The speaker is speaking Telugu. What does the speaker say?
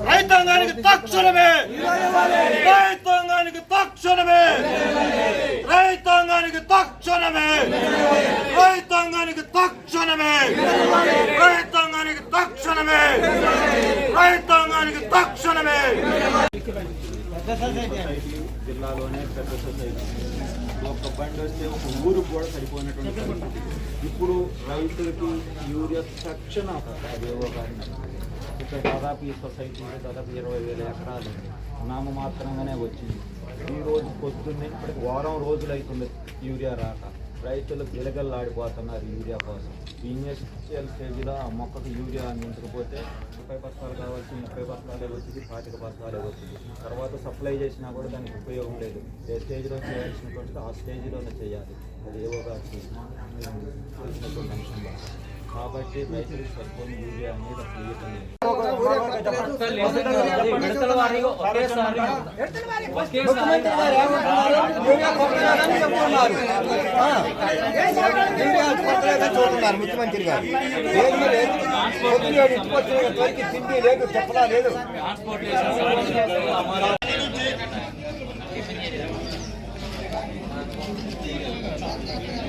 రైతాంగానికి తక్షణమే రైతాంగానికి తక్షణమే రైతాంగానికి తక్షణమే రైతాంగానికి తక్షణమే రైతాంగానికి తక్షణమే రైతాంగానికి తక్షణమే జిల్లాలోనే పెద్ద సొసైటీ ఒక బండి వస్తే ఒక ఊరికి కూడా సరిపోయినటువంటి పరిస్థితి. ఇప్పుడు రైతులకి యూరియా తక్షణ అదేవో కానీ ఇక్కడ దాదాపు ఈ సొసైటీలో దాదాపు 20,000 ఎకరాలు నామమాత్రంగానే వచ్చింది. ఈరోజు పొద్దున్నే ఇప్పటికి వారం రోజులు అవుతుంది యూరియా రాక. రైతులు గిలగల్లాడిపోతున్నారు యూరియా కోసం. ఇనిషియల్ స్టేజ్లో ఆ మొక్కకు యూరియా అందించకపోతే 30 బస్తాలు కావాల్సి 30 బస్తాలే వచ్చింది, 25 బస్తాలే వచ్చింది. తర్వాత సప్లై చేసినా కూడా దానికి ఉపయోగం లేదు. ఏ స్టేజ్లో చేయాల్సినటువంటిది ఆ స్టేజ్లోనే చేయాలి. అది ఏవోగా తెలిసినటువంటి అంశం కాబట్టి రైతులు సరిపోయిన యూరియా అనేది అసలు ఇవ్వటం చూస్తున్నారు ముఖ్యమంత్రి గారు. తిండి లేదు, చెప్పలా లేదు.